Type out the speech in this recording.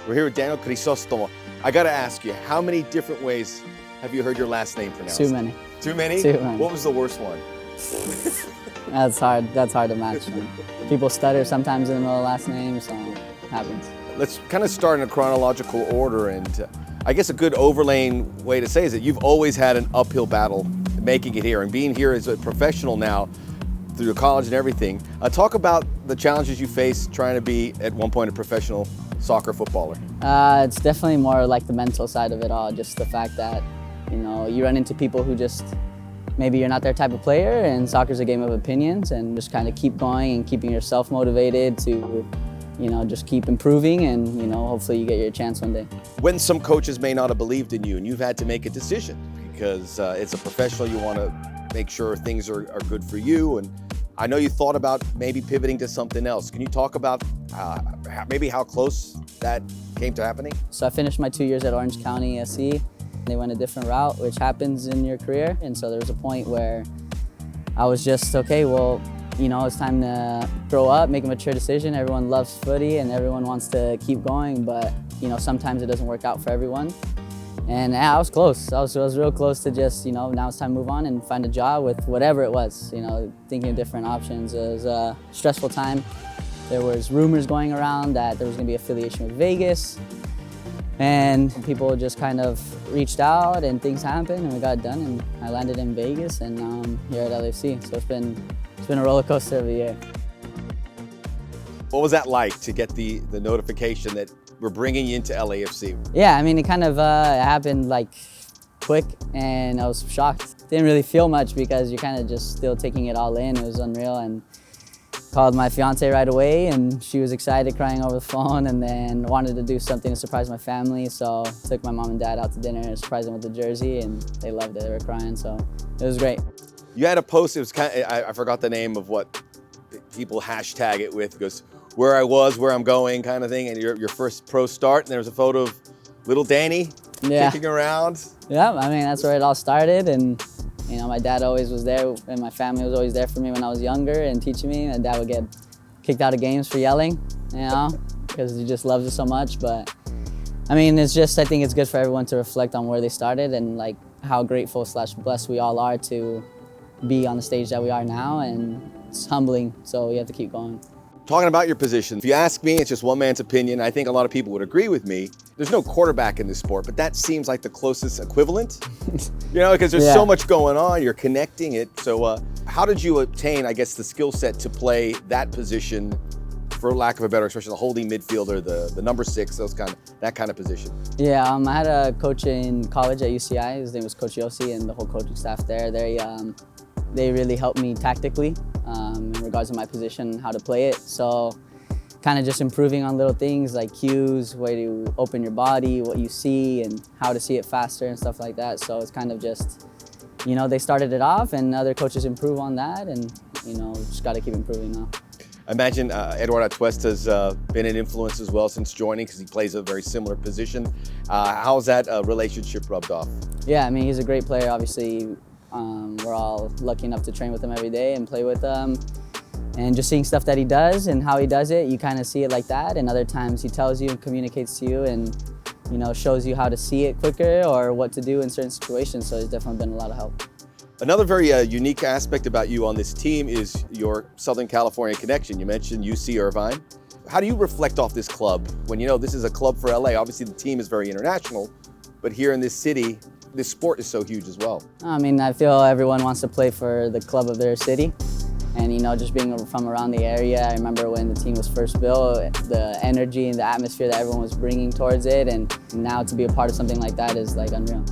We're here with Daniel Crisostomo. I gotta ask you, how many different ways have you heard your last name pronounced? Too many. Too many? Too many. What was the worst one? That's hard to match. People stutter sometimes in the middle of the last name, so it happens. Let's kind of start in a chronological order, and I guess a good overlaying way to say is that you've always had an uphill battle making it here, and being here as a professional now through college and everything. Talk about the challenges you faced trying to be at one point a professional soccer footballer. It's definitely more like the mental side of it all, just the fact that, you run into people who just, maybe you're not their type of player, and soccer's a game of opinions, and just kind of keep going and keeping yourself motivated to, just keep improving, and, hopefully you get your chance one day. When some coaches may not have believed in you and you've had to make a decision because it's a professional, you want to make sure things are good for you, and I know you thought about maybe pivoting to something else. Can you talk about maybe how close that came to happening? So I finished my 2 years at Orange County SC. They went a different route, which happens in your career. And so there was a point where I was just, okay, well, it's time to grow up, make a mature decision. Everyone loves footy and everyone wants to keep going, but sometimes it doesn't work out for everyone. And yeah, I was close. I was real close to just, now it's time to move on and find a job with whatever it was, thinking of different options. It was a stressful time. There was rumors going around that there was going to be affiliation with Vegas. And people just kind of reached out and things happened and we got it done, and I landed in Vegas and now I'm here at LAFC. So it's been a roller coaster of a year. What was that like to get the notification that we're bringing you into LAFC? Yeah, I mean, it kind of happened like quick and I was shocked. Didn't really feel much because you're kind of just still taking it all in. It was unreal, and called my fiance right away and she was excited, crying over the phone, and then wanted to do something to surprise my family. So took my mom and dad out to dinner and surprised them with the jersey, and they loved it. They were crying, so it was great. You had a post, it was kind of, I forgot the name of what people hashtag it with. It goes, where I was, where I'm going kind of thing, and your first pro start, and there was a photo of little Danny kicking around. Yeah, I mean, that's where it all started, and my dad always was there, and my family was always there for me when I was younger and teaching me. And dad would get kicked out of games for yelling, because he just loves it so much. But I mean, I think it's good for everyone to reflect on where they started and like how grateful / blessed we all are to be on the stage that we are now, and it's humbling, so we have to keep going. Talking about your position, if you ask me, it's just one man's opinion. I think a lot of people would agree with me. There's no quarterback in this sport, but that seems like the closest equivalent, because there's so much going on, you're connecting it. So how did you obtain, I guess, the skill set to play that position, for lack of a better expression, the holding midfielder, the number 6, that kind of position? Yeah, I had a coach in college at UCI. His name was Coach Yossi, and the whole coaching staff there. They really helped me tactically in regards to my position, how to play it. So kind of just improving on little things like cues, way to open your body, what you see, and how to see it faster and stuff like that. So it's kind of just, they started it off and other coaches improve on that, and, just got to keep improving now. I imagine Eduardo Twist has been an influence as well since joining, because he plays a very similar position. How's that relationship rubbed off? Yeah, I mean, he's a great player, obviously. We're all lucky enough to train with him every day and play with him. And just seeing stuff that he does and how he does it, you kind of see it like that. And other times he tells you and communicates to you and, shows you how to see it quicker or what to do in certain situations. So it's definitely been a lot of help. Another very unique aspect about you on this team is your Southern California connection. You mentioned UC Irvine. How do you reflect off this club when this is a club for LA? Obviously the team is very international, but here in this city, this sport is so huge as well. I mean, I feel everyone wants to play for the club of their city. And just being from around the area, I remember when the team was first built, the energy and the atmosphere that everyone was bringing towards it, and now to be a part of something like that is like unreal.